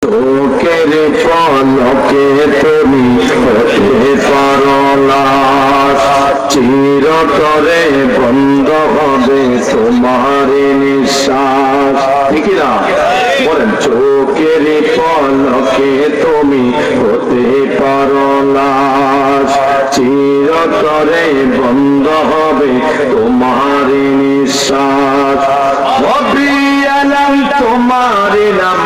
চোখের পলকে তুমি হতে পারো লাশ, চিরতরে বন্ধ হবে তোমার নিঃশ্বাস। ঠিক না বলেন? চোখের পলকে তুমি হতে পারো লাশ, চিরতরে বন্ধ হবে তোমার নিঃশ্বাস। হবে আলাম তোমার নাম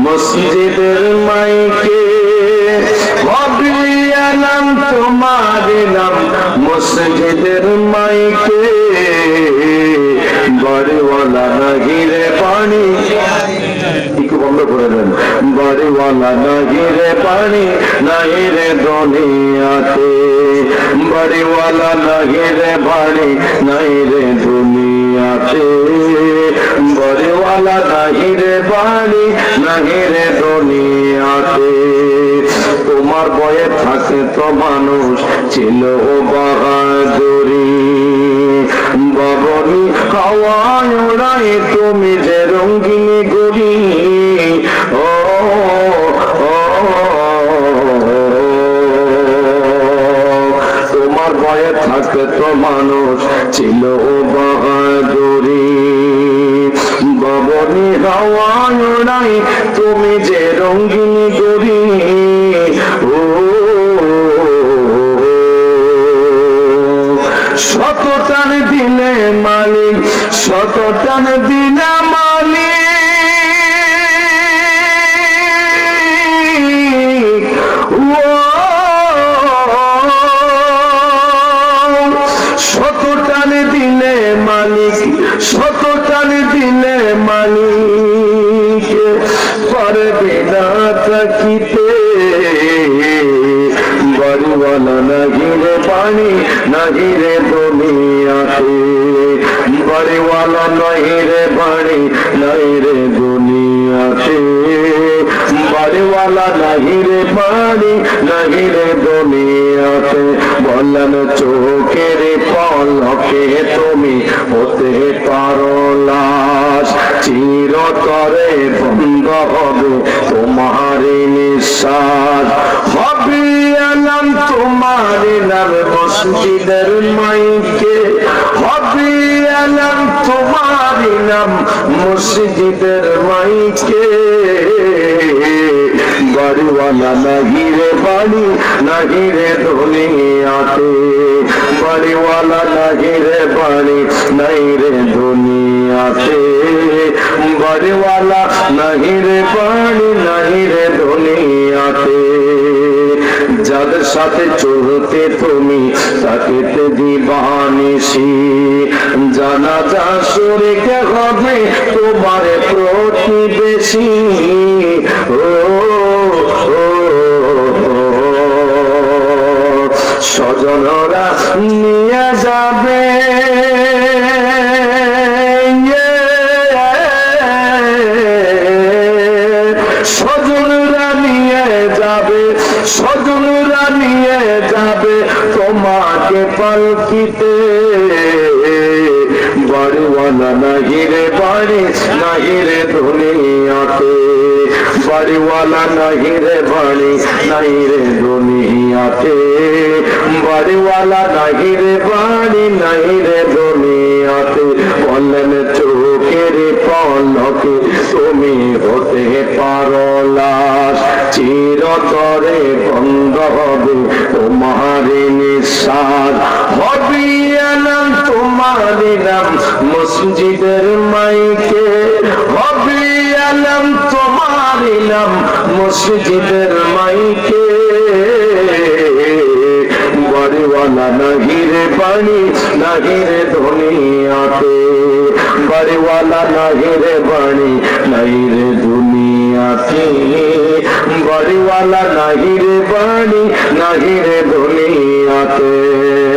মসজিদের মাইকে, হবে আলাম তোমার নাম মসজিদের মাইকে, বাড়িওয়ালা নাহিরে পানি, একটু বন্ধ করে দেন, বাড়িওয়ালা নাহিরে পানি নাহিরে দুনিয়াতে, বাড়িওয়ালা নাহিরে পানি নাহিরে দুনিয়াতে, বাড়িওয়ালা নাহিরে পানি নাহিরে দুনিয়াতে। তোমার বয়ে থাকে তো মানুষ ছিল বাহাদুরি, বাবনি হাওয়ায় ওড়ায় তুমি যে রঙ্গিনী গড়ি। ও তোমার বয়ে থাকে তো মানুষ ছিল বাহাদুরি, বাবনি হাওয়ায় ওড়ায় তুমি যে রঙ্গিনী গড়ি। ও শত টান দিলে মালিক, শত টান দিলে মালিক, শত টান দিলে মালিক, শত টান দিলে মালিক পারবে না থাকিতে, বাড়িওয়ালা নাহিরে পানি নাহিরে দুনিয়াতে, বাড়িওয়ালা নাহিরে পানি নাহিরে দুনিয়াতে, বাড়িওয়ালা নাহিরে পানি নাহিরে দুনিয়াতে। বললেন চোখের পলকে তুমি হতে পারো লাশ, চিরতরে বন্ধ হবে তোমার নিঃশ্বাস। হবে আলাম তোমার নাম মসজিদের মাইকে, হবে আলাম তোমার নাম মসজিদের মাইকে, বাড়িওয়ালা নাহিরে বাড়ি নাহিরে দুনিয়াতে, বাড়িওয়ালা নাহিরে বাড়ি নাহিরে দুনিয়াতে, বাড়িওয়ালা নাহিরে বাড়ি নাহিরে দুনিয়াতে। যাদের সাথে চলতে তুমি তাকে দিবানিসি, জানাজা শরীকে হবে তোমার প্রতিবেশী। ও স্বজনরা নিয়ে যাবে, স্বজনরা নিয়ে যাবে, স্বজনরা নিয়ে যাবে তোমাকে পালকিতে, বাড়িওয়ালা নাহিরে বাড়ি নাহিরে দুনিয়াতে, বাড়িওয়ালা নাহিরে বাড়ি নাহিরে দুনিয়াতে, বাড়িওয়ালা নাহিরে বাড়ি নাহিরে দুনিয়াতে। বললেন চোখের পলকে তুমি হতে পারো লাশ, চিরতরে বন্ধ হবে তোমার নিঃশ্বাস। হবে আলাম তোমার নাম মসজিদের মাইকে, হবে আলাম তোমার নাম মসজিদের মাইকে, বাড়িওয়ালা নাহিরে বাড়ি নাহিরে দুনিয়াতে, বাড়িওয়ালা নাহিরে বাড়ি নাহিরে দুনিয়াতে, বাড়িওয়ালা নাহিরে বাড়ি নাহিরে দুনিয়াতে।